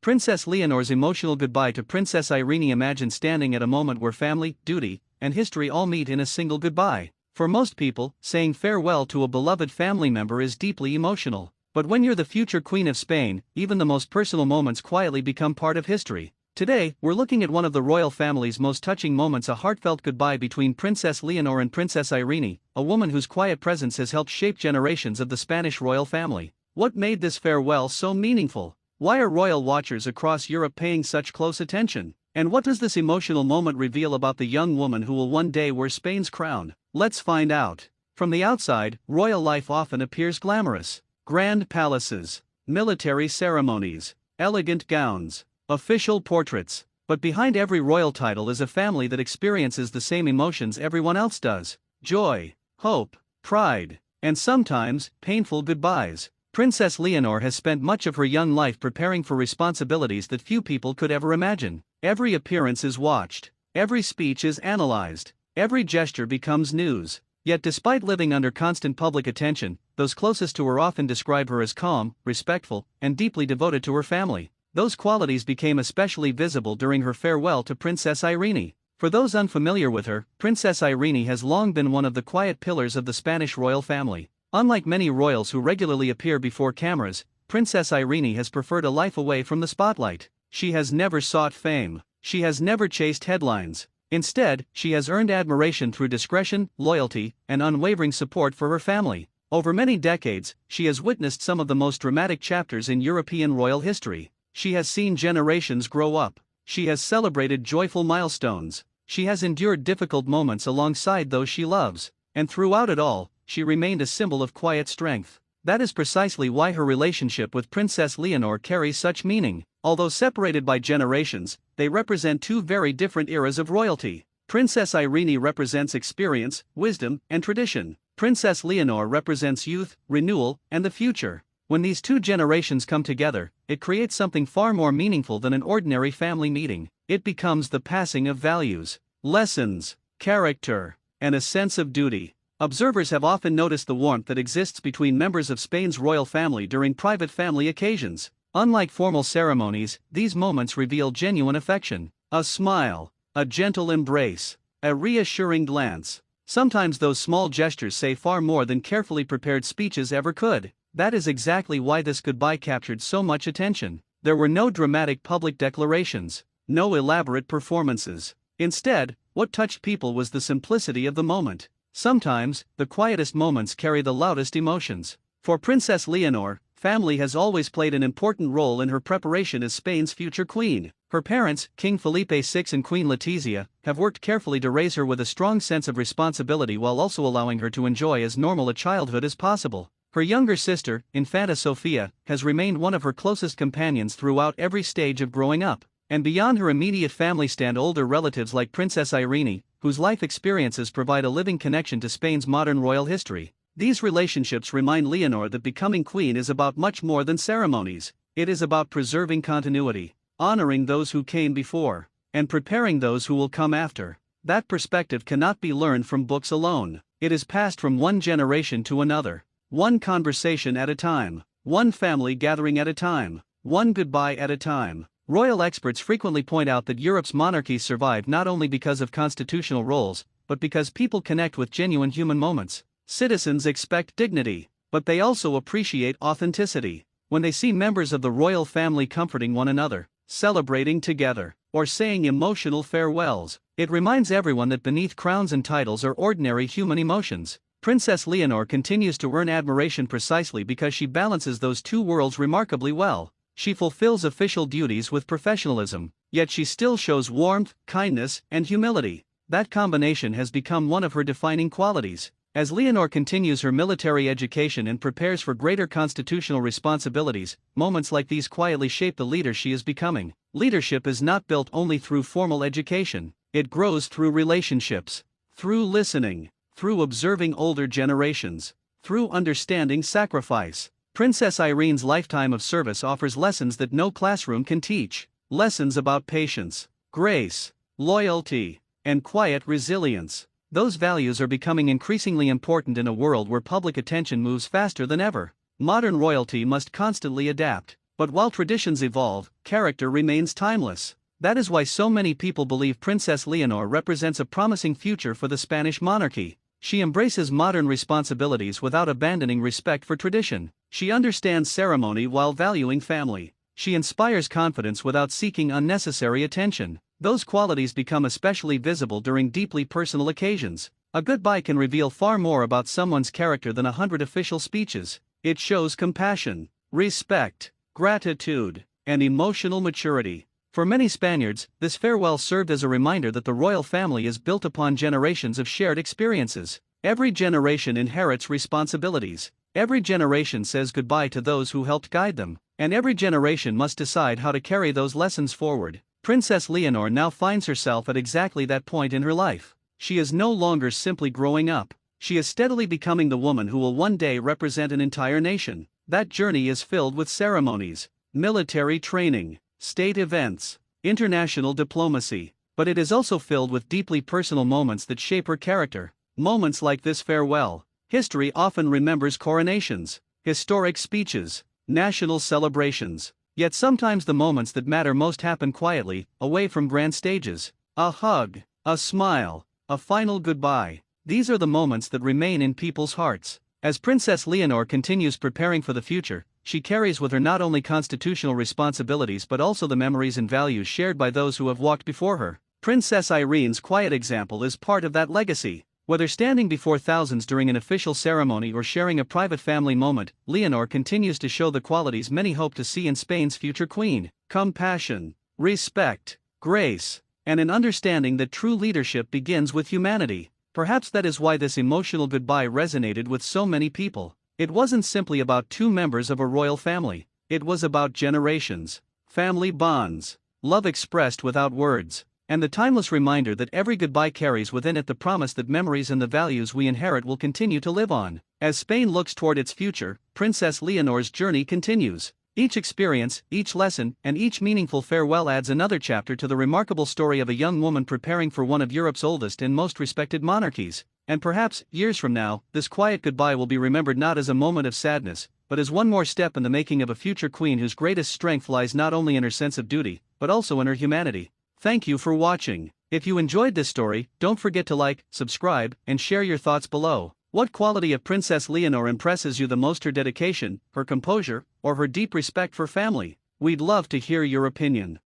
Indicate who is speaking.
Speaker 1: Princess Leonor's emotional goodbye to Princess Irene. Imagine standing at a moment where family, duty, and history all meet in a single goodbye. For most people, saying farewell to a beloved family member is deeply emotional. But when you're the future Queen of Spain, even the most personal moments quietly become part of history. Today, we're looking at one of the royal family's most touching moments, a heartfelt goodbye between Princess Leonor and Princess Irene, a woman whose quiet presence has helped shape generations of the Spanish royal family. What made this farewell so meaningful? Why are royal watchers across Europe paying such close attention? And what does this emotional moment reveal about the young woman who will one day wear Spain's crown? Let's find out. From the outside, royal life often appears glamorous. Grand palaces, military ceremonies, elegant gowns, official portraits. But behind every royal title is a family that experiences the same emotions everyone else does: joy, hope, pride, and sometimes painful goodbyes. Princess Leonor has spent much of her young life preparing for responsibilities that few people could ever imagine. Every appearance is watched, every speech is analyzed, every gesture becomes news. Yet despite living under constant public attention, those closest to her often describe her as calm, respectful, and deeply devoted to her family. Those qualities became especially visible during her farewell to Princess Irene. For those unfamiliar with her, Princess Irene has long been one of the quiet pillars of the Spanish royal family. Unlike many royals who regularly appear before cameras, Princess Irene has preferred a life away from the spotlight. She has never sought fame. She has never chased headlines. Instead, she has earned admiration through discretion, loyalty, and unwavering support for her family. Over many decades, she has witnessed some of the most dramatic chapters in European royal history. She has seen generations grow up. She has celebrated joyful milestones. She has endured difficult moments alongside those she loves. And throughout it all, she remained a symbol of quiet strength. That is precisely why her relationship with Princess Leonor carries such meaning. Although separated by generations, they represent two very different eras of royalty. Princess Irene represents experience, wisdom, and tradition. Princess Leonor represents youth, renewal, and the future. When these two generations come together, it creates something far more meaningful than an ordinary family meeting. It becomes the passing of values, lessons, character, and a sense of duty. Observers have often noticed the warmth that exists between members of Spain's royal family during private family occasions. Unlike formal ceremonies, these moments reveal genuine affection. A smile, a gentle embrace, a reassuring glance. Sometimes those small gestures say far more than carefully prepared speeches ever could. That is exactly why this goodbye captured so much attention. There were no dramatic public declarations, no elaborate performances. Instead, what touched people was the simplicity of the moment. Sometimes, the quietest moments carry the loudest emotions. For Princess Leonor, family has always played an important role in her preparation as Spain's future queen. Her parents, King Felipe VI and Queen Letizia, have worked carefully to raise her with a strong sense of responsibility while also allowing her to enjoy as normal a childhood as possible. Her younger sister, Infanta Sofia, has remained one of her closest companions throughout every stage of growing up. And beyond her immediate family stand older relatives like Princess Irene, whose life experiences provide a living connection to Spain's modern royal history. These relationships remind Leonor that becoming queen is about much more than ceremonies. It is about preserving continuity, honoring those who came before, and preparing those who will come after. That perspective cannot be learned from books alone. It is passed from one generation to another, one conversation at a time, one family gathering at a time, one goodbye at a time. Royal experts frequently point out that Europe's monarchies survive not only because of constitutional roles, but because people connect with genuine human moments. Citizens expect dignity, but they also appreciate authenticity. When they see members of the royal family comforting one another, celebrating together, or saying emotional farewells, it reminds everyone that beneath crowns and titles are ordinary human emotions. Princess Leonor continues to earn admiration precisely because she balances those two worlds remarkably well. She fulfills official duties with professionalism, yet she still shows warmth, kindness, and humility. That combination has become one of her defining qualities. As Leonor continues her military education and prepares for greater constitutional responsibilities, moments like these quietly shape the leader she is becoming. Leadership is not built only through formal education. It grows through relationships, through listening, through observing older generations, through understanding sacrifice. Princess Irene's lifetime of service offers lessons that no classroom can teach. Lessons about patience, grace, loyalty, and quiet resilience. Those values are becoming increasingly important in a world where public attention moves faster than ever. Modern royalty must constantly adapt, But while traditions evolve, character remains timeless. That is why so many people believe Princess Leonor represents a promising future for the Spanish monarchy. She embraces modern responsibilities without abandoning respect for tradition. She understands ceremony while valuing family. She inspires confidence without seeking unnecessary attention. Those qualities become especially visible during deeply personal occasions. A goodbye can reveal far more about someone's character than 100 official speeches. It shows compassion, respect, gratitude, and emotional maturity. For many Spaniards, this farewell served as a reminder that the royal family is built upon generations of shared experiences. Every generation inherits responsibilities. Every generation says goodbye to those who helped guide them, and every generation must decide how to carry those lessons forward. Princess Leonor now finds herself at exactly that point in her life. She is no longer simply growing up. She is steadily becoming the woman who will one day represent an entire nation. That journey is filled with ceremonies, military training, state events, international diplomacy, but it is also filled with deeply personal moments that shape her character. Moments like this farewell. History often remembers coronations, historic speeches, national celebrations. Yet sometimes the moments that matter most happen quietly, away from grand stages. A hug, a smile, a final goodbye. These are the moments that remain in people's hearts. As Princess Leonor continues preparing for the future, she carries with her not only constitutional responsibilities but also the memories and values shared by those who have walked before her. Princess Irene's quiet example is part of that legacy. Whether standing before thousands during an official ceremony or sharing a private family moment, Leonor continues to show the qualities many hope to see in Spain's future queen: compassion, respect, grace, and an understanding that true leadership begins with humanity. Perhaps that is why this emotional goodbye resonated with so many people. It wasn't simply about two members of a royal family. It was about generations, family bonds, love expressed without words, and the timeless reminder that every goodbye carries within it the promise that memories and the values we inherit will continue to live on. As Spain looks toward its future, Princess Leonor's journey continues. Each experience, each lesson, and each meaningful farewell adds another chapter to the remarkable story of a young woman preparing for one of Europe's oldest and most respected monarchies. And perhaps, years from now, this quiet goodbye will be remembered not as a moment of sadness, but as one more step in the making of a future queen whose greatest strength lies not only in her sense of duty, but also in her humanity. Thank you for watching. If you enjoyed this story, don't forget to like, subscribe, and share your thoughts below. What quality of Princess Leonor impresses you the most? Her dedication, her composure, or her deep respect for family? We'd love to hear your opinion.